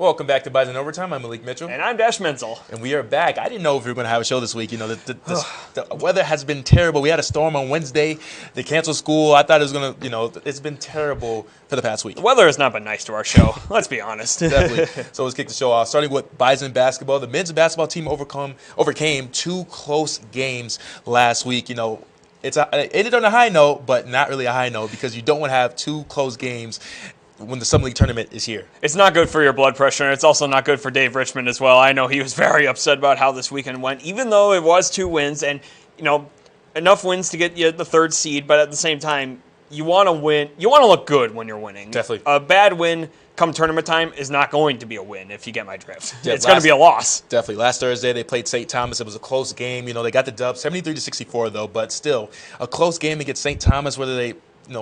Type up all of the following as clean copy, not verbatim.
Welcome back to Bison Overtime. I'm Malik Mitchell. And I'm Mentzel. And we are back. I didn't know if we were going to have a show this week. You know, the weather has been terrible. We had a storm on Wednesday. They canceled school. I thought it was going to, it's been terrible for the past week. The weather has not been nice to our show. Let's be honest. Definitely. So let's kick the show off. Starting with Bison basketball. The men's basketball team overcame two close games last week. You know, it ended on a high note, but not really a high note because you don't want to have two close games when the Summit League Tournament is here. It's not good for your blood pressure, and it's also not good for Dave Richmond as well. I know he was very upset about how this weekend went, even though it was 2 wins and, you know, enough wins to get you the 3rd seed, but at the same time, you want to win. You want to look good when you're winning. Definitely. A bad win come tournament time is not going to be a win, if you get my drift. Yeah, it's going to be a loss. Definitely. Last Thursday, they played St. Thomas. It was a close game. You know, they got the dub, 73-64, though, but still, a close game against St. Thomas, whether they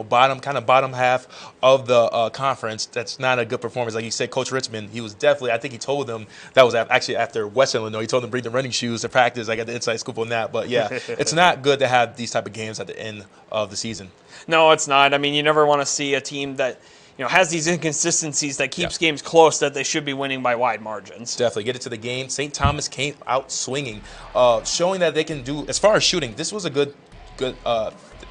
bottom half of the conference. That's not a good performance. Like you said, Coach Richmond, he was definitely, I think he told them, that was actually after Western Illinois, he told them bring the running shoes to practice. I got the inside scoop on that. But yeah, it's not good to have these type of games at the end of the season. No, it's not. I mean, you never want to see a team that, has these inconsistencies that keeps games close that they should be winning by wide margins. Definitely. Get it to the game. St. Thomas came out swinging, showing that they can do, as far as shooting, this was a good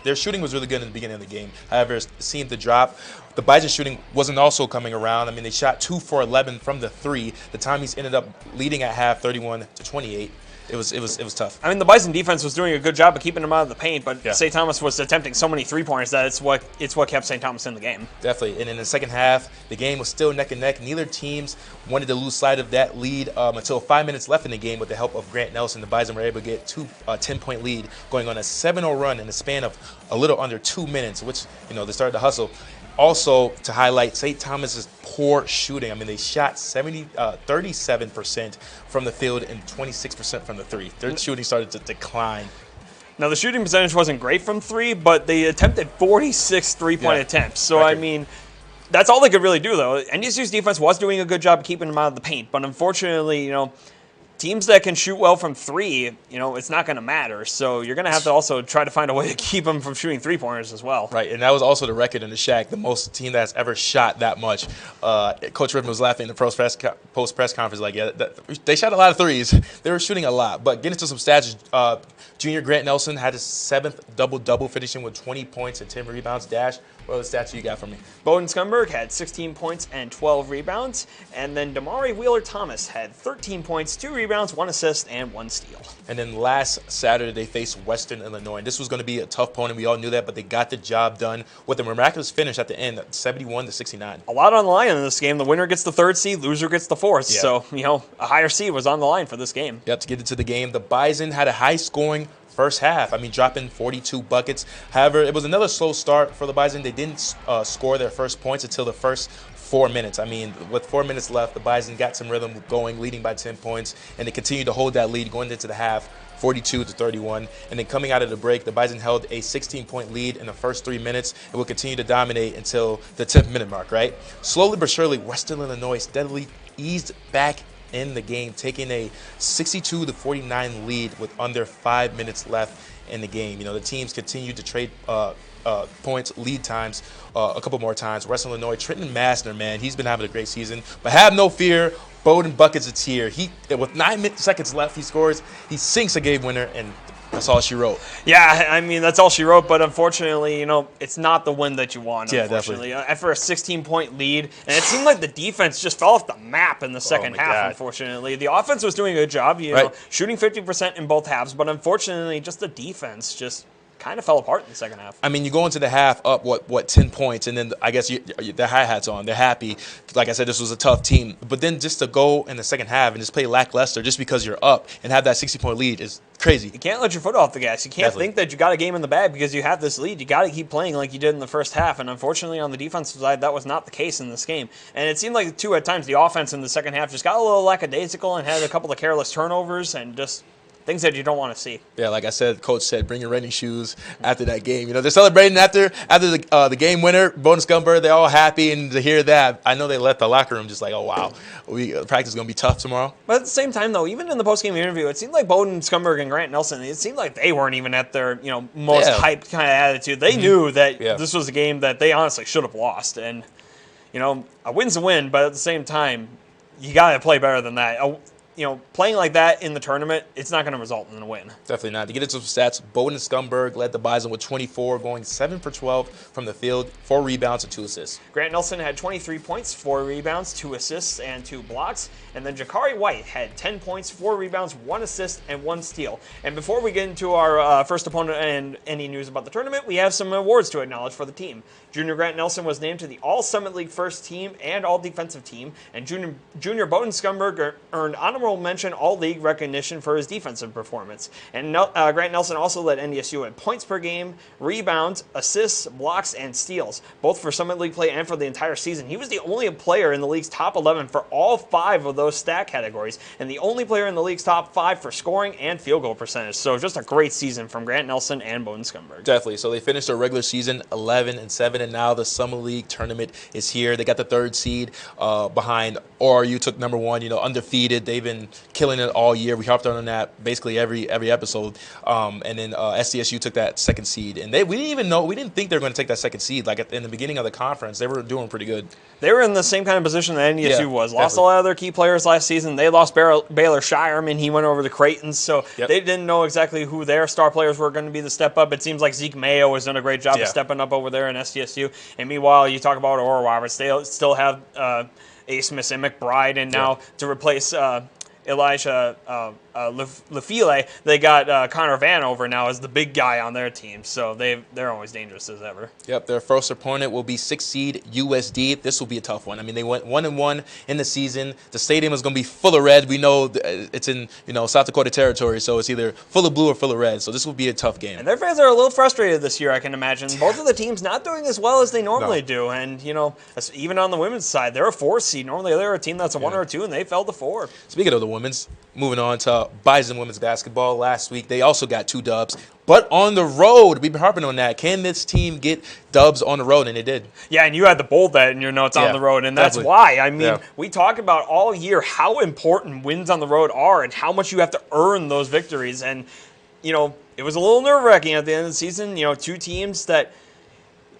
their shooting was really good in the beginning of the game. However, it seemed to drop. The Bison shooting wasn't also coming around. I mean, they shot 2 for 11 from the 3. The Tommies ended up leading at half, 31-28. It was tough. I mean, the Bison defense was doing a good job of keeping them out of the paint, but Yeah. St. Thomas was attempting so many 3-pointers that it's what kept St. Thomas in the game. Definitely. And in the second half, the game was still neck and neck. Neither teams wanted to lose sight of that lead until 5 minutes left in the game. With the help of Grant Nelson, the Bison were able to get 10-point lead, going on a 7-0 run in the span of a little under 2 minutes, which, they started to hustle. Also, to highlight St. Thomas's poor shooting. I mean, they shot 37% from the field and 26% from the 3. Their shooting started to decline. Now, the shooting percentage wasn't great from 3, but they attempted 46 3-point attempts. So, Record. I mean, that's all they could really do, though. NDSU's defense was doing a good job of keeping them out of the paint, but unfortunately, teams that can shoot well from 3, it's not going to matter. So you're going to have to also try to find a way to keep them from shooting 3-pointers as well. Right, and that was also the record in the Shack, the most team that's ever shot that much. Coach Ribbon was laughing in the post-press conference, like, yeah, they shot a lot of threes. They were shooting a lot. But getting to some stats, junior Grant Nelson had his 7th double-double, finishing with 20 points and 10 rebounds. Dash, what other stats you got for me? Bowden Scumberg had 16 points and 12 rebounds. And then Damari Wheeler-Thomas had 13 points, 2 rebounds, 1 assist, and 1 steal. And then last Saturday, they faced Western Illinois. And this was going to be a tough opponent. We all knew that, but they got the job done with a miraculous finish at the end, 71-69. A lot on the line in this game. The winner gets the 3rd seed, loser gets the 4th. Yeah. So, a higher seed was on the line for this game. Yep, to get into the game, the Bison had a high-scoring first half. I mean, dropping 42 buckets. However, it was another slow start for the Bison. They didn't score their first points until the first 4 minutes. I mean, with 4 minutes left, the Bison got some rhythm going, leading by 10 points, and they continued to hold that lead going into the half, 42-31. And then coming out of the break, the Bison held a 16-point lead in the first 3 minutes and will continue to dominate until the 10th minute mark, right? Slowly but surely, Western Illinois steadily eased back in the game, taking a 62-49 lead with under 5 minutes left in the game. The teams continued to trade points, lead times a couple more times. Western Illinois, Trenton Massner, man, he's been having a great season. But have no fear, Bowden buckets it's here. With 9 seconds left, he scores, he sinks a game winner, and that's all she wrote. Yeah, I mean, that's all she wrote, but unfortunately, it's not the win that you want, Yeah, unfortunately. After a 16-point lead, and it seemed like the defense just fell off the map in the second half, God. Unfortunately. The offense was doing a good job, shooting 50% in both halves, but unfortunately, just the defense just kind of fell apart in the second half. I mean, you go into the half up, 10 points, and then I guess the hi-hats on. They're happy. Like I said, this was a tough team. But then just to go in the second half and just play lackluster just because you're up and have that 60-point lead is crazy. You can't let your foot off the gas. You can't think that you got a game in the bag because you have this lead. You got to keep playing like you did in the first half. And unfortunately, on the defensive side, that was not the case in this game. And it seemed like, at times, the offense in the second half just got a little lackadaisical and had a couple of careless turnovers and just things that you don't want to see. Yeah, like I said, Coach said, bring your running shoes after that game. They're celebrating after the game winner, Bowden Scumberg. They're all happy, and to hear that, I know they left the locker room just like, oh, wow, practice is going to be tough tomorrow. But at the same time, though, even in the postgame interview, it seemed like Bowden Scumberg and Grant Nelson, it seemed like they weren't even at their most hyped kind of attitude. They knew that this was a game that they honestly should have lost. And, a win's a win, but at the same time, you got to play better than that. Playing like that in the tournament, it's not going to result in a win. Definitely not. To get into some stats, Bowden Scumberg led the Bison with 24, going 7 for 12 from the field, 4 rebounds and 2 assists. Grant Nelson had 23 points, 4 rebounds, 2 assists, and 2 blocks. And then Jakari White had 10 points, 4 rebounds, 1 assist, and 1 steal. And before we get into our first opponent and any news about the tournament, we have some awards to acknowledge for the team. Junior Grant Nelson was named to the All-Summit League First Team and All-Defensive Team, and Junior Bowden Scumberg earned honorable mention All-League recognition for his defensive performance. And Grant Nelson also led NDSU in points per game, rebounds, assists, blocks, and steals, both for Summit League play and for the entire season. He was the only player in the league's top 11 for all 5 of those stat categories, and the only player in the league's top 5 for scoring and field goal percentage. So just a great season from Grant Nelson and Bowden Scumberg. Definitely. So they finished their regular season 11-7, and now the Summit League tournament is here. They got the 3rd seed behind ORU, took number 1, undefeated. They've been killing it all year. We harped on that basically every episode. And then SDSU took that 2nd seed, and we didn't think they were going to take that 2nd seed. Like in the beginning of the conference, they were doing pretty good. They were in the same kind of position that NDSU was. Lost a lot of their key players last season. They lost Baylor Shireman. He went over to Creighton, so they didn't know exactly who their star players were going to be the step up. It seems like Zeke Mayo has done a great job of stepping up over there in SDSU. And meanwhile, you talk about Oral Roberts. They still have Ace Smith and McBride, and now to replace Elijah Lefile, they got Connor Van over now as the big guy on their team. So they're always dangerous as ever. Yep, their first opponent will be 6th seed USD. This will be a tough one. I mean, they went 1-1 in the season. The stadium is going to be full of red. We know it's in South Dakota territory, so it's either full of blue or full of red. So this will be a tough game. And their fans are a little frustrated this year, I can imagine. Both of the teams not doing as well as they normally do. And, even on the women's side, they're a 4 seed. Normally they're a team that's a 1 or a 2, and they fell to 4. Speaking of the women's, moving on to Bison women's basketball. Last week, they also got 2 dubs, but on the road. We've been harping on that. Can this team get dubs on the road? And they did. Yeah, and you had to bold that in your notes on the road, and that's why. I mean, we talk about all year how important wins on the road are and how much you have to earn those victories. And, it was a little nerve-wracking at the end of the season. 2 teams that –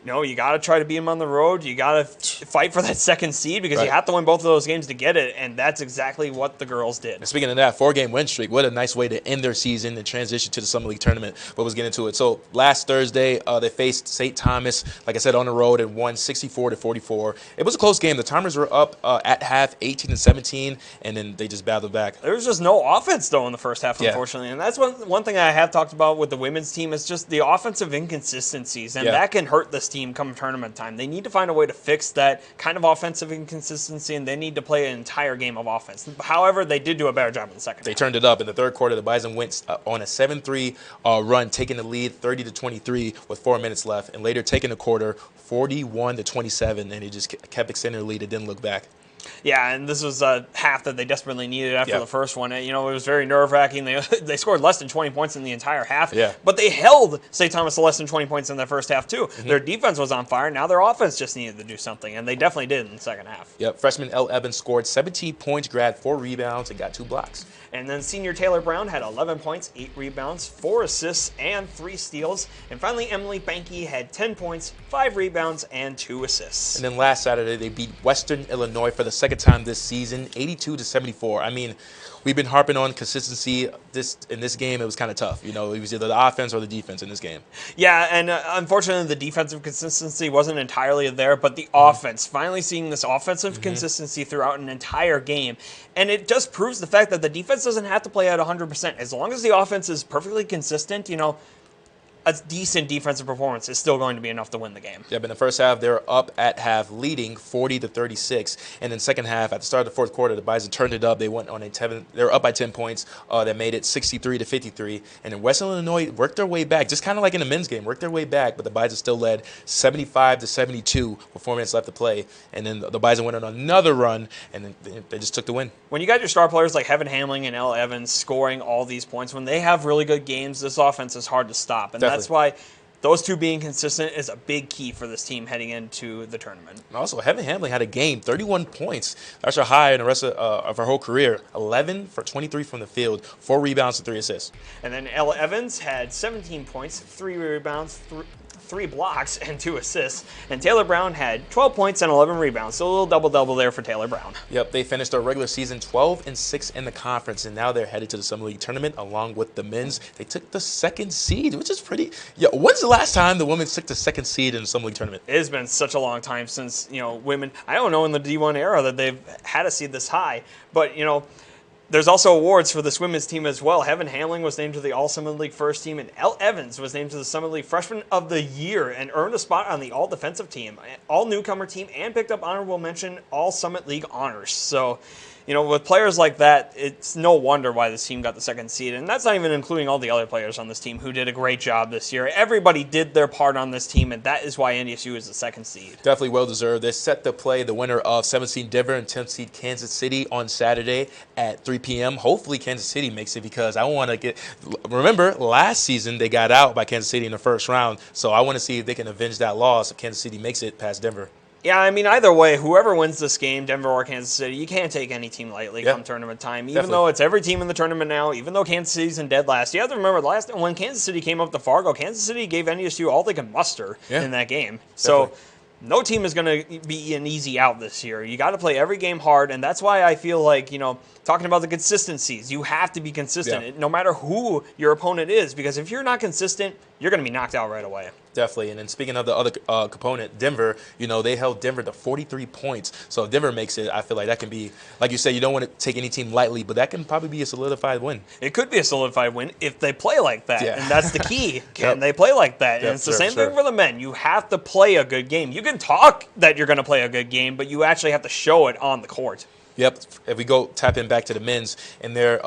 you got to try to beat them on the road. You got to fight for that 2nd seed because you have to win both of those games to get it, and that's exactly what the girls did. And speaking of that, 4-game win streak, what a nice way to end their season and transition to the Summit League tournament. But let's get into it. So last Thursday, they faced St. Thomas, like I said, on the road and won 64-44. It was a close game. The Timers were up at half 18-17, and then they just battled back. There was just no offense, though, in the first half, unfortunately. And that's one thing I have talked about with the women's team is just the offensive inconsistencies, and that can hurt this team come tournament time. They need to find a way to fix that kind of offensive inconsistency, and they need to play an entire game of offense. However, they did do a better job in the second half. They turned it up. In the 3rd quarter, the Bison went on a 7-3 run, taking the lead 30-23 with 4 minutes left, and later taking the quarter 41-27, and it just kept extending the lead. It didn't look back. Yeah, and this was a half that they desperately needed after the first one. It was very nerve-wracking. They scored less than 20 points in the entire half, but they held St. Thomas to less than 20 points in their first half, too. Their defense was on fire. Now their offense just needed to do something, and they definitely did in the second half. Yep, freshman Elle Evans scored 17 points, grabbed 4 rebounds, and got 2 blocks. And then senior Taylor Brown had 11 points, 8 rebounds, 4 assists, and 3 steals. And finally, Emily Banky had 10 points, 5 rebounds, and 2 assists. And then last Saturday, they beat Western Illinois for the 2nd time this season, 82-74. I mean, we've been harping on consistency. In this game, it was kind of tough. It was either the offense or the defense in this game. Yeah, and unfortunately, the defensive consistency wasn't entirely there, but the offense, finally seeing this offensive consistency throughout an entire game. And it just proves the fact that the defense doesn't have to play at 100%. As long as the offense is perfectly consistent, a decent defensive performance is still going to be enough to win the game. Yeah, but in the first half, they were up at half, leading 40-36. And then second half, at the start of the 4th quarter, the Bison turned it up. They went on they were up by 10 points. That made it 63-53. And then Western Illinois worked their way back, just kind of like in the men's game, worked their way back. But the Bison still led 75-72 with 4 minutes left to play. And then the Bison went on another run, and then they just took the win. When you got your star players like Heaven Hamling and Elle Evans scoring all these points, when they have really good games, this offense is hard to stop. And that's why those two being consistent is a big key for this team heading into the tournament. And also, Heaven Hamling had a game, 31 points. That's her high in the rest of her whole career. 11 for 23 from the field, 4 rebounds and 3 assists. And then Elle Evans had 17 points, 3 rebounds, 3 blocks and 2 assists. And Taylor Brown had 12 points and 11 rebounds. So a little double-double there for Taylor Brown. Yep, they finished their regular season 12-6 in the conference, and now they're headed to the Summit League Tournament along with the men's. They took the 2nd seed, which is pretty. Yeah, when's the last time the women took the 2nd seed in the Summit League Tournament? It has been such a long time since, women, I don't know in the D1 era that they've had a seed this high, but, there's also awards for this women's team as well. Heaven Hamling was named to the All-Summit League First Team, and Elle Evans was named to the Summit League Freshman of the Year and earned a spot on the All-Defensive Team, All-Newcomer Team, and picked up honorable mention All-Summit League honors. So, with players like that, it's no wonder why this team got the 2nd seed. And that's not even including all the other players on this team who did a great job this year. Everybody did their part on this team, and that is why NDSU is the 2nd seed. Definitely well-deserved. They're set to play the winner of 7th seed Denver and 10th seed Kansas City on Saturday at 3 p.m. Hopefully Kansas City makes it, because I want to get – remember, last season they got out by Kansas City in the first round, so I want to see if they can avenge that loss if Kansas City makes it past Denver. Yeah, I mean, either way, whoever wins this game, Denver or Kansas City, you can't take any team lightly come tournament time. Even though it's every team in the tournament now, even though Kansas City's in dead last. You have to remember, when Kansas City came up to Fargo, Kansas City gave NDSU all they could muster in that game. So no team is going to be an easy out this year. You got to play every game hard, and that's why I feel like, talking about the consistencies, you have to be consistent no matter who your opponent is, because if you're not consistent, you're going to be knocked out right away. Definitely. And then speaking of the other component, Denver, they held Denver to 43 points. So if Denver makes it, I feel like that can be, like you said, you don't want to take any team lightly, but that can probably be a solidified win. It could be a solidified win if they play like that. And that's the key. Can they play like that? And it's the same thing for the men. You have to play a good game. You can talk that you're going to play a good game, but you actually have to show it on the court. Yep. If we go tap in back to the men's in their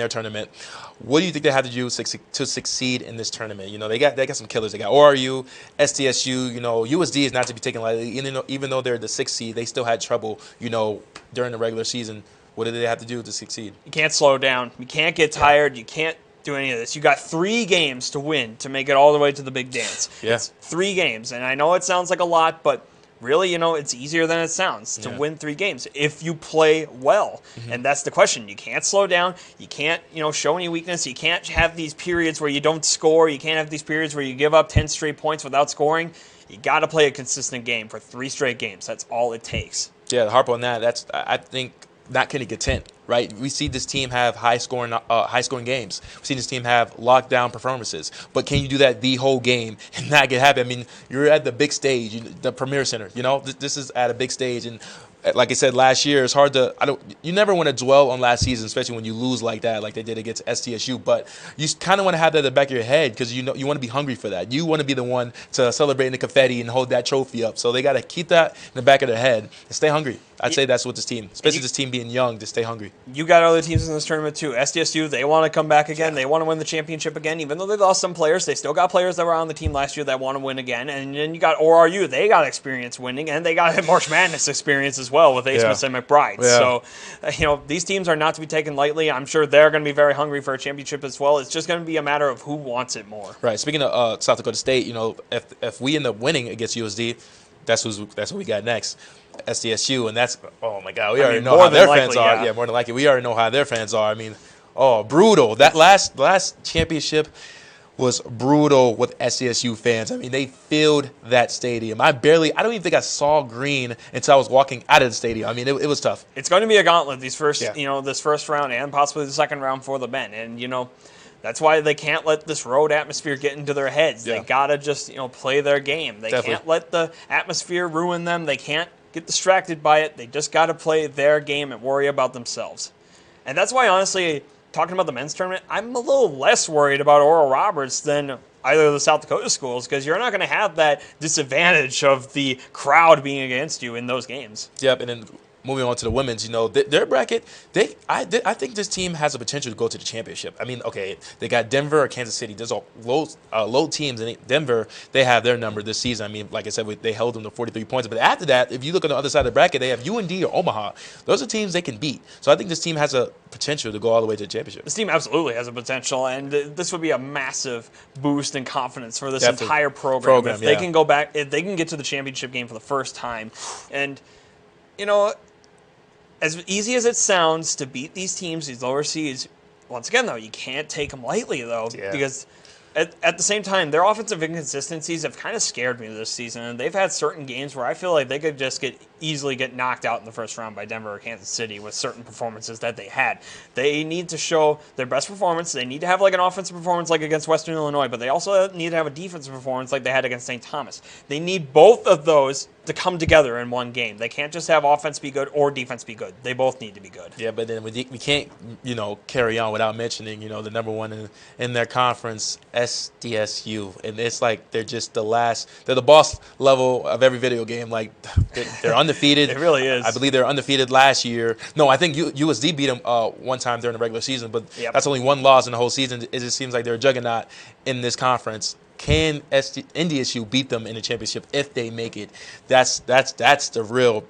tournament, what do you think they have to do to succeed in this tournament? They got some killers. They got ORU, SDSU. USD is not to be taken lightly. Even though they're the 6th seed, they still had trouble. During the regular season. What do they have to do to succeed? You can't slow down. You can't get tired. You can't do any of this. You got 3 games to win to make it all the way to the big dance. It's 3 games, and I know it sounds like a lot, but really, it's easier than it sounds to win 3 games if you play well. And that's the question. You can't slow down. You can't, show any weakness. You can't have these periods where you don't score. You can't have these periods where you give up 10 straight points without scoring. You got to play a consistent game for 3 straight games. That's all it takes. Yeah, harp on that. That's, I think, not getting content, right? We see this team have high scoring games. We see this team have lockdown performances. But can you do that the whole game and not get happy? I mean, you're at the big stage, the Premier Center. This is at a big stage, and like I said last year, it's hard to. You never want to dwell on last season, especially when you lose like that, like they did against SDSU. But you kind of want to have that at the back of your head, because you want to be hungry for that. You want to be the one to celebrate in the confetti and hold that trophy up. So they got to keep that in the back of their head and stay hungry. I'd say that's what this team, especially this team being young, to stay hungry. You got other teams in this tournament too. SDSU, they want to come back again. They want to win the championship again. Even though they lost some players, they still got players that were on the team last year that want to win again. And then you got ORU. They got experience winning, and they got March Madness experience as well with Ace Smith and McBride. So, these teams are not to be taken lightly. I'm sure they're going to be very hungry for a championship as well. It's just going to be a matter of who wants it more. Right. Speaking of South Dakota State, if we end up winning against USD, that's what we got next. SDSU, and that's, oh my God, we already know how their fans are. Yeah, more than likely. We already know how their fans are. I mean, brutal. That last championship was brutal with SDSU fans. I mean, they filled that stadium. I don't even think I saw green until I was walking out of the stadium. I mean, it was tough. It's going to be a gauntlet, this first round and possibly the second round for the men. And, that's why they can't let this road atmosphere get into their heads. They got to just, play their game. They can't let the atmosphere ruin them. They can't get distracted by it. They just got to play their game and worry about themselves. And that's why, honestly, talking about the men's tournament, I'm a little less worried about Oral Roberts than either of the South Dakota schools, because you're not going to have that disadvantage of the crowd being against you in those games. Yep, and then moving on to the women's, their bracket, I think this team has the potential to go to the championship. I mean, okay, they got Denver or Kansas City. There's low teams in Denver. They have their number this season. I mean, like I said, they held them to 43 points. But after that, if you look on the other side of the bracket, they have UND or Omaha. Those are teams they can beat. So I think this team has a potential to go all the way to the championship. This team absolutely has a potential, and this would be a massive boost in confidence for this entire program. If they can go back, if they can get to the championship game for the first time. And, as easy as it sounds to beat these teams, these lower seeds, once again, though, you can't take them lightly, though, because at the same time, their offensive inconsistencies have kind of scared me this season. And they've had certain games where I feel like they could just easily get knocked out in the first round by Denver or Kansas City with certain performances that they had. They need to show their best performance. They need to have like an offensive performance like against Western Illinois, but they also need to have a defensive performance like they had against St. Thomas. They need both of those to come together in one game. They can't just have offense be good or defense be good. They both need to be good. Yeah, but then we can't, carry on without mentioning, the number one in their conference, SDSU. And it's like they're just they're the boss level of every video game. Like, they're undefeated. It really is. I believe they're undefeated last year. No, I think USD beat them one time during the regular season, but that's only one loss in the whole season. It just seems like they're a juggernaut in this conference. Can NDSU beat them in the championship if they make it? That's the real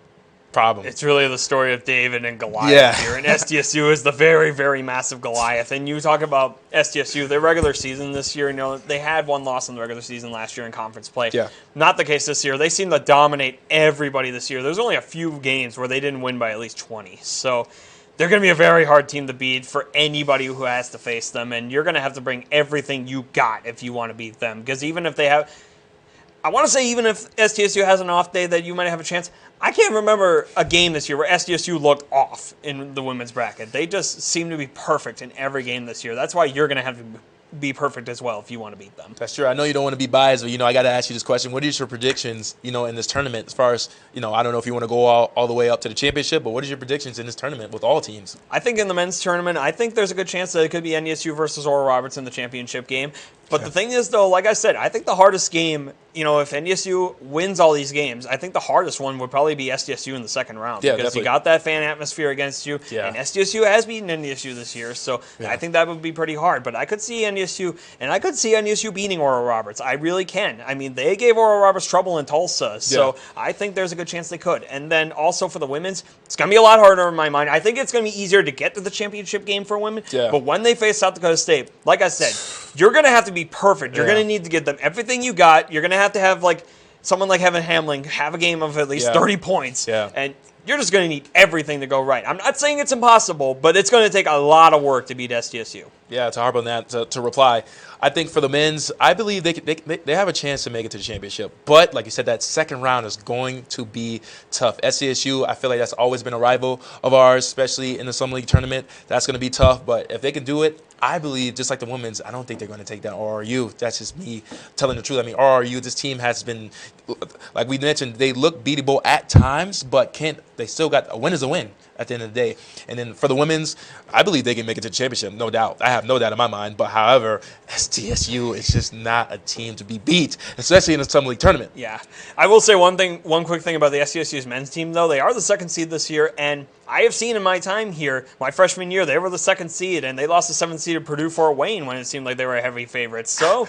problem. It's really the story of David and Goliath here, and SDSU is the very, very massive Goliath. And you talk about SDSU, their regular season this year, they had one loss in the regular season last year in conference play. Yeah. Not the case this year. They seem to dominate everybody this year. There's only a few games where they didn't win by at least 20. So they're going to be a very hard team to beat for anybody who has to face them, and you're going to have to bring everything you got if you want to beat them. Because even if even if SDSU has an off day that you might have a chance, I can't remember a game this year where SDSU looked off in the women's bracket. They just seem to be perfect in every game this year. That's why you're going to have to be perfect as well if you want to beat them. That's true. I know you don't want to be biased, but I got to ask you this question. What is your predictions, in this tournament as far as, I don't know if you want to go all the way up to the championship, but what is your predictions in this tournament with all teams? I think in the men's tournament, I think there's a good chance that it could be NDSU versus Oral Roberts in the championship game. But the thing is, though, like I said, I think the hardest game, if NDSU wins all these games, I think the hardest one would probably be SDSU in the second round. Yeah, because definitely. you got that fan atmosphere against you, and SDSU has beaten NDSU this year, so I think that would be pretty hard. But I could see NDSU beating Oral Roberts. I really can. I mean, they gave Oral Roberts trouble in Tulsa, so I think there's a good chance they could. And then also for the women's, it's going to be a lot harder in my mind. I think it's going to be easier to get to the championship game for women, but when they face South Dakota State, like I said, you're going to have to be perfect. You're going to need to give them everything you got. You're going to have like someone like Heaven Hamling have a game of at least 30 points. And you're just going to need everything to go right. I'm not saying it's impossible, but it's going to take a lot of work to beat SDSU. Yeah, to harp on that, to reply, I think for the men's, I believe they have a chance to make it to the championship. But like you said, that second round is going to be tough. SCSU, I feel like that's always been a rival of ours, especially in the Summit League Tournament. That's going to be tough. But if they can do it, I believe, just like the women's, I don't think they're going to take down RRU. That's just me telling the truth. I mean, RRU, this team has been, like we mentioned, they look beatable at times, but they still got a win is a win at the end of the day. And then for the women's, I believe they can make it to the championship, no doubt. I have no doubt in my mind. But however, SDSU is just not a team to be beat, especially in the Summit League Tournament. Yeah. I will say one quick thing about the SDSU's men's team, though. They are the second seed this year, and I have seen in my time here, my freshman year, they were the second seed, and they lost the seventh seed to Purdue Fort Wayne when it seemed like they were a heavy favorite. So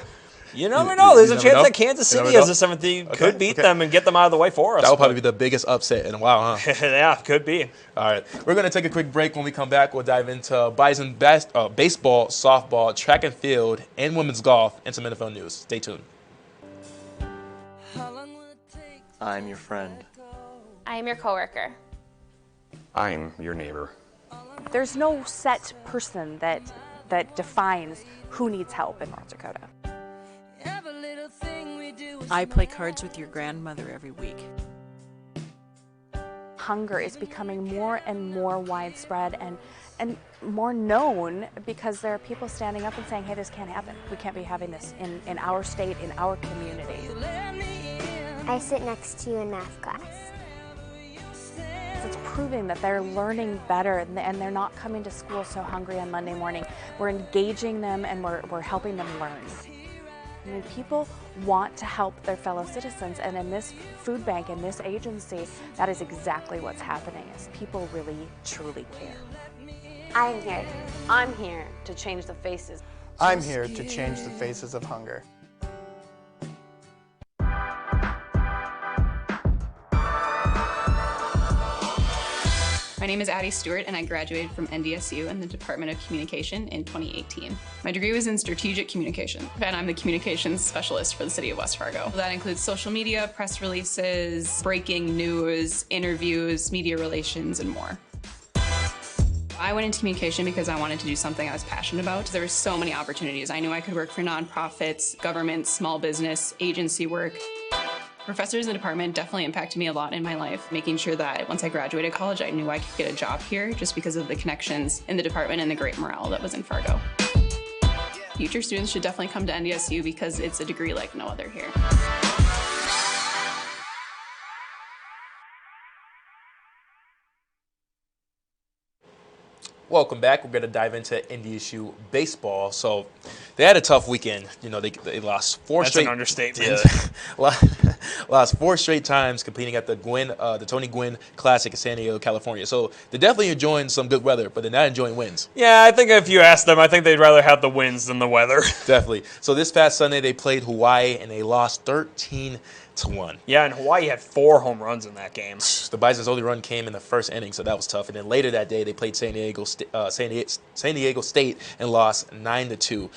you never know. There's a chance that Kansas City as a seventh seed could beat them and get them out of the way for us. That would probably be the biggest upset in a while, huh? Yeah, could be. All right. We're going to take a quick break. When we come back, we'll dive into Bison baseball, softball, track and field, and women's golf, and some NFL news. Stay tuned. I'm your friend. I am your coworker. I'm your neighbor. There's no set person that defines who needs help in North Dakota. I play cards with your grandmother every week. Hunger is becoming more and more widespread and more known because there are people standing up and saying, hey, this can't happen. We can't be having this in our state, in our community. I sit next to you in math class. It's proving that they're learning better and they're not coming to school so hungry on Monday morning. We're engaging them and we're helping them learn. I mean, people want to help their fellow citizens, and in this food bank, in this agency, that is exactly what's happening, is people really, truly care. I'm here. I'm here to change the faces. I'm here to change the faces of hunger. My name is Addie Stewart, and I graduated from NDSU in the Department of Communication in 2018. My degree was in strategic communication, and I'm the communications specialist for the city of West Fargo. That includes social media, press releases, breaking news, interviews, media relations, and more. I went into communication because I wanted to do something I was passionate about. There were so many opportunities. I knew I could work for nonprofits, government, small business, agency work. Professors in the department definitely impacted me a lot in my life, making sure that once I graduated college, I knew I could get a job here just because of the connections in the department and the great morale that was in Fargo. Future students should definitely come to NDSU because it's a degree like no other here. Welcome back. We're going to dive into NDSU baseball. So they had a tough weekend. You know, they lost four straight. That's an understatement. Yeah. Lost 4 straight times competing at the Tony Gwynn Classic in San Diego, California. So they're definitely enjoying some good weather, but they're not enjoying wins. Yeah, I think if you ask them, I think they'd rather have the wins than the weather. Definitely. So this past Sunday they played Hawaii and they lost 13-1. Yeah, and Hawaii had 4 home runs in that game. The Bison's only run came in the first inning, so that was tough. And then later that day, they played San Diego State and lost 9-2.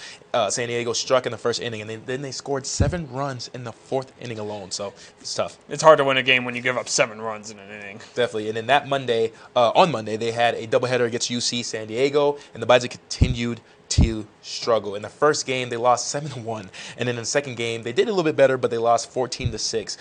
San Diego struck in the first inning, and then they scored 7 runs in the 4th inning alone. So it's tough. It's hard to win a game when you give up 7 runs in an inning. Definitely. And then that Monday, on Monday, they had a doubleheader against UC San Diego, and the Bison continued to struggle. In the first game, they lost 7-1, and then in the second game, they did a little bit better, but they lost 14-6.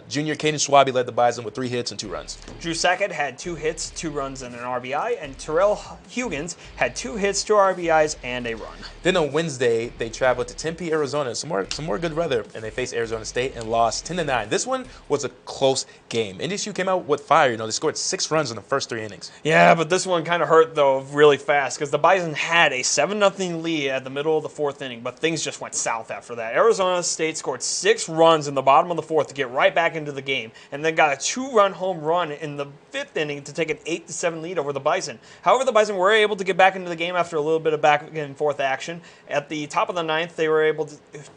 Junior CADYN SCHWABE led the Bison with 3 hits and 2 runs. Drew Sackett had 2 hits, 2 runs, and an RBI, and Terrell Huggins had 2 hits, 2 RBIs, and a run. Then on Wednesday, they traveled to Tempe, Arizona, some more good weather, and they faced Arizona State and lost 10-9. This one was a close game. NDSU came out with fire. You know, they scored 6 runs in the first 3 innings. Yeah, but this one kind of hurt though really fast because the Bison had a 7-0 lead at the middle of the 4th inning, but things just went south after that. Arizona State scored 6 runs in the bottom of the 4th to get right back into the game, and then got a 2-run home run in the 5th inning to take an 8-7 lead over the Bison. However, the Bison were able to get back into the game after a little bit of back and forth action. At the top of the 9th, they were able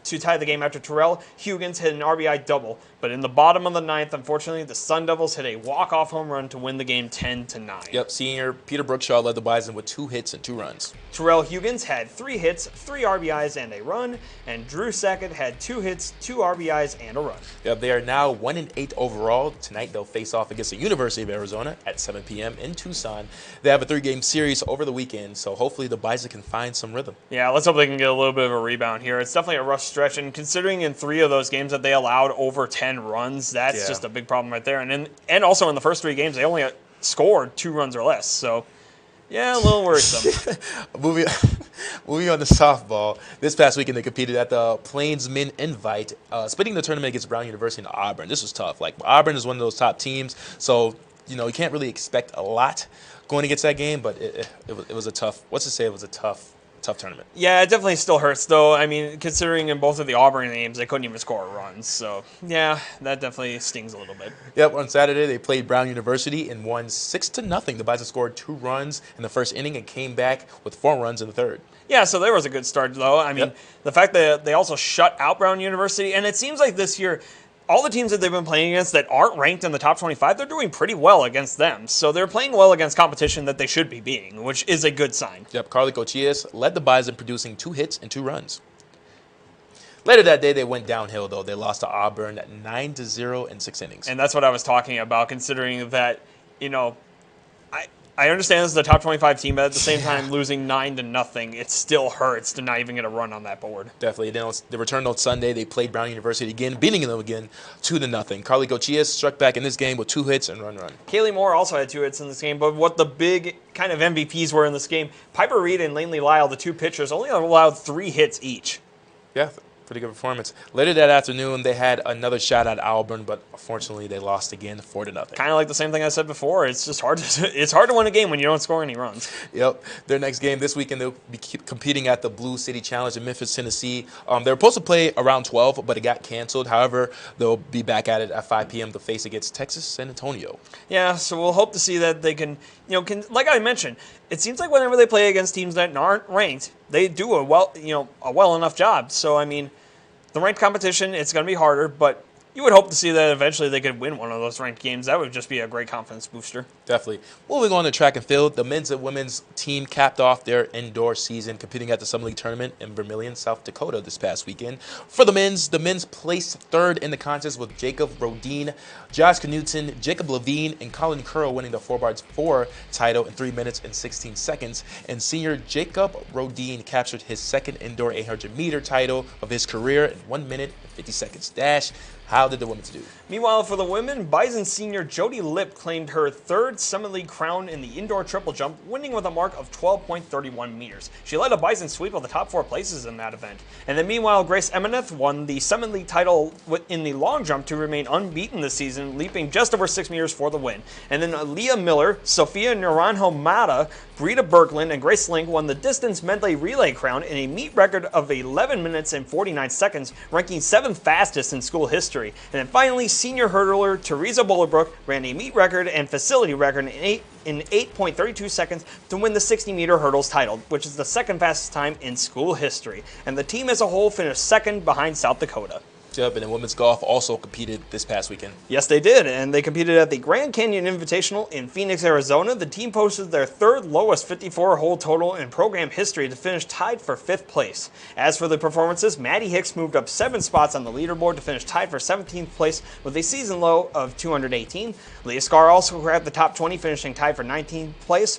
to tie the game after Terrell Huggins hit an RBI double. But in the bottom of the 9th, unfortunately, the Sun Devils hit a walk-off home run to win the game 10-9. Yep, senior Peter BROOKSHAW led the Bison with 2 hits and 2 runs. Terrell Huggins had 3 hits, 3 RBIs, and a run, and Drew Sackett had 2 hits, 2 RBIs, and a run. Yep, they are now 1-8 overall. Tonight they'll face off against the University of Arizona at 7 p.m. in Tucson. They have a 3-game series over the weekend, so hopefully the Bison can find some rhythm. Yeah, let's hope they can get a little bit of a rebound here. It's definitely a rough stretch, and considering in 3 of those games that they allowed over 10 runs, that's just a big problem right there. And also in the first 3 games, they only scored 2 runs or less, so yeah, a little worrisome. Moving on to softball. This past weekend, they competed at the Plainsmen Invite, splitting the tournament against Brown University and Auburn. This was tough. Like, Auburn is one of those top teams, so you know you can't really expect a lot going against that game. But it was a tough. What's to say? It was a tough tournament. Yeah, it definitely still hurts, though. I mean, considering in both of the Auburn games, they couldn't even score runs. So, yeah, that definitely stings a little bit. Yep, on Saturday, they played Brown University and won 6-0. The Bison scored 2 runs in the first inning and came back with 4 runs in the 3rd. Yeah, so there was a good start, though. I mean, the fact that they also shut out Brown University, and it seems like this year, all the teams that they've been playing against that aren't ranked in the top 25, they're doing pretty well against them. So they're playing well against competition that they should be beating, which is a good sign. Yep, Carly Cochillas led the Bison, producing 2 hits and 2 runs. Later that day, they went downhill, though. They lost to Auburn at 9-0 in 6 innings. And that's what I was talking about, considering that, you know, I understand this is the top 25 team, but at the same time, losing 9-0, it still hurts to not even get a run on that board. Definitely. Then they returned on Sunday. They played Brown University again, beating them again 2-0. Carly Cochillas struck back in this game with 2 hits and run. Kaylee Moore also had 2 hits in this game, but what the big kind of MVPs were in this game, Piper Reed and Lanely Lyle, the 2 pitchers, only allowed 3 hits each. Yeah, pretty good performance. Later that afternoon, they had another shot at Auburn, but unfortunately, they lost again 4-0. Kind of like the same thing I said before. It's just hard to win a game when you don't score any runs. Yep. Their next game this weekend, they'll be competing at the Blue City Challenge in Memphis, Tennessee. They were supposed to play around 12, but it got canceled. However, they'll be back at it at 5 p.m. to face against Texas San Antonio. Yeah, so we'll hope to see that they can, like I mentioned, it seems like whenever they play against teams that aren't ranked, they do a well enough job. So I mean, the ranked competition, it's going to be harder, but you would hope to see that eventually they could win one of those ranked games. That would just be a great confidence booster. Definitely. Moving on to track and field, the men's and women's team capped off their indoor season competing at the Summit League Tournament in Vermillion, South Dakota this past weekend. For the men's placed third in the contest with Jacob Rodin, Josh Knudsen, Jacob Levine, and Colin Curl winning the 4x4 title in 3 minutes and 16 seconds. And senior Jacob Rodin captured his second indoor 800-meter title of his career in 1 minute and 50 seconds. Dash, how did the women do? Meanwhile, for the women, Bison senior Jody Lipp claimed her third Summit League crown in the indoor triple jump, winning with a mark of 12.31 meters. She led a Bison sweep of the top 4 places in that event. And then meanwhile, Grace Emeneth won the Summit League title in the long jump to remain unbeaten this season, leaping just over 6 meters for the win. And then Leah Miller, Sophia Naranjo Mata, Brita Berglund, and Grace Link won the distance medley relay crown in a meet record of 11 minutes and 49 seconds, ranking 7th fastest in school history. And then finally, senior hurdler Teresa Bullerbrook ran a meet record and facility record in 8.32 seconds to win the 60-meter hurdles title, which is the second fastest time in school history. And the team as a whole finished second behind South Dakota. Yep, and then women's golf also competed this past weekend. Yes, they did, and they competed at the Grand Canyon Invitational in Phoenix, Arizona. The team posted their third lowest 54-hole total in program history to finish tied for 5th place. As for the performances, Maddie Hicks moved up 7 spots on the leaderboard to finish tied for 17th place with a season low of 218. Leah Scar also grabbed the top 20, finishing tied for 19th place.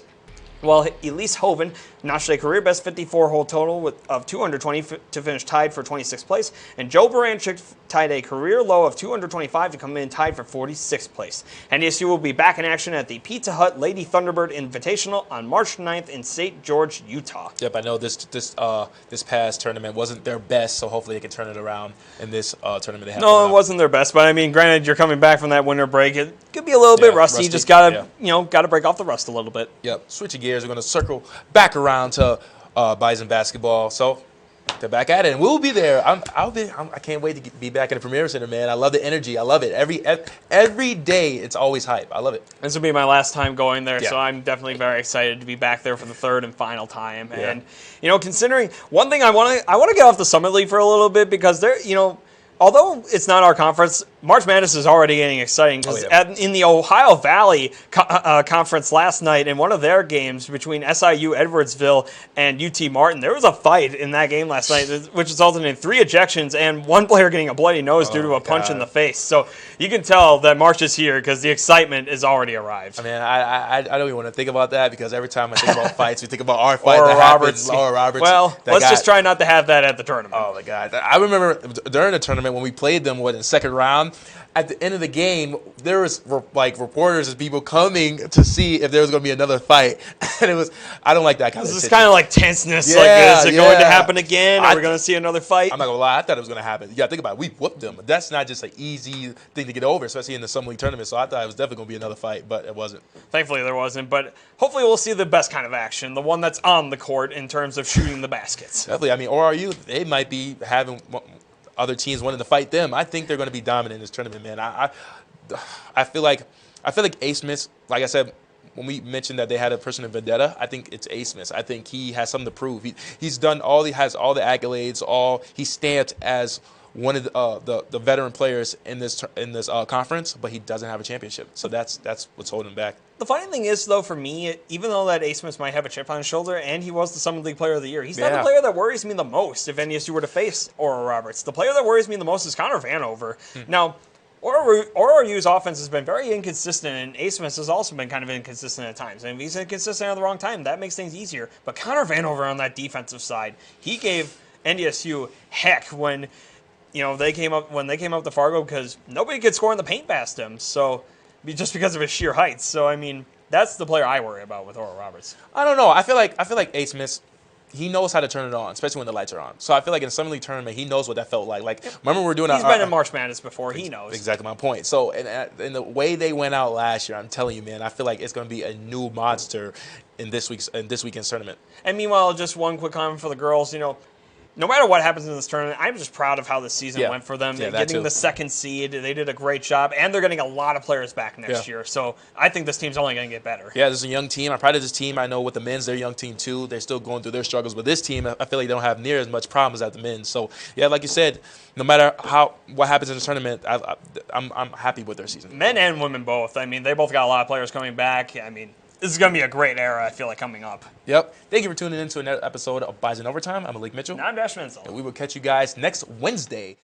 While Elise Hoven notched a career-best 54-hole total of 220 to finish tied for 26th place, and Joe Baranchik tied a career low of 225 to come in tied for 46th place. NDSU will be back in action at the Pizza Hut Lady Thunderbird Invitational on March 9th in St. George, Utah. Yep, I know this past tournament wasn't their best, so hopefully they can turn it around in this tournament they have. No, it wasn't their best, but I mean, granted, you're coming back from that winter break. It could be a little bit rusty. You just gotta, gotta break off the rust a little bit. Yep. Switching gears, we're gonna circle back around to Bison basketball. So they're back at it, and we'll be there. I can't wait to be back in the Premier Center, man. I love the energy. I love it. Every day, it's always hype. I love it. This will be my last time going there, so I'm definitely very excited to be back there for the third and final time. Yeah. And considering one thing, I want to get off the Summit League for a little bit because they're although it's not our conference, March Madness is already getting exciting because in the Ohio Valley conference last night, in one of their games between SIU Edwardsville and UT Martin, there was a fight in that game last night, which resulted in 3 ejections and one player getting a bloody nose due to a punch in the face. So you can tell that March is here because the excitement is already arrived. I mean, I don't even want to think about that because every time I think about fights, we think about our fight that happens. Laura Roberts. Well, let's just try not to have that at the tournament. Oh, my God. I remember during the tournament when we played them, in the second round, at the end of the game, there was reporters and people coming to see if there was going to be another fight, and it was I don't like that kind of. This is kind of like tenseness. Is it going to happen again? Are we going to see another fight? I'm not gonna lie, I thought it was going to happen. You got to think about it. We whooped them, but that's not just an easy thing to get over, especially in the Summit League tournament. So I thought it was definitely going to be another fight, but it wasn't. Thankfully, there wasn't. But hopefully, we'll see the best kind of action, the one that's on the court in terms of shooting the baskets. Definitely. I mean, ORU, they might be having other teams wanting to fight them. I think they're going to be dominant in this tournament, man. I feel like Ace Smith, like I said, when we mentioned that they had a person in vendetta, I think it's Ace Smith. I think he has something to prove. He's done all, he has all the accolades, he's stamped as one of the veteran players in this conference, but he doesn't have a championship. So that's what's holding him back. The funny thing is, though, for me, even though that Ace Smith might have a chip on his shoulder, and he was the Summit League Player of the Year, he's not the player that worries me the most if NDSU were to face Oral Roberts. The player that worries me the most is Connor Vanover. Now, ORU's offense has been very inconsistent, and Ace Smith has also been kind of inconsistent at times. And if he's inconsistent at the wrong time, that makes things easier. But Connor Vanover on that defensive side, he gave NDSU heck when they came up to Fargo because nobody could score in the paint past him. So just because of his sheer height. So I mean, that's the player I worry about with Oral Roberts. I don't know. I feel like Ace Smith, he knows how to turn it on, especially when the lights are on. So I feel like in a Summit League tournament, he knows what that felt like. Like, remember we were doing He's been in March Madness before. He knows. Exactly my point. So in the way they went out last year, I'm telling you, man, I feel like it's going to be a new monster in this weekend's tournament. And meanwhile, just one quick comment for the girls. No matter what happens in this tournament, I'm just proud of how the season went for them. Yeah, getting the second seed, they did a great job, and they're getting a lot of players back next year. So I think this team's only going to get better. Yeah, this is a young team. I'm proud of this team. I know with the men's, they're a young team too. They're still going through their struggles. But this team, I feel like they don't have near as much problems as the men's. So, yeah, like you said, no matter what happens in the tournament, I'm happy with their season. Men and women both. I mean, they both got a lot of players coming back. I mean, this is going to be a great era, I feel like, coming up. Yep. Thank you for tuning in to another episode of Bison Overtime. I'm Malik Mitchell. And I'm Dash Mentzel. And we will catch you guys next Wednesday.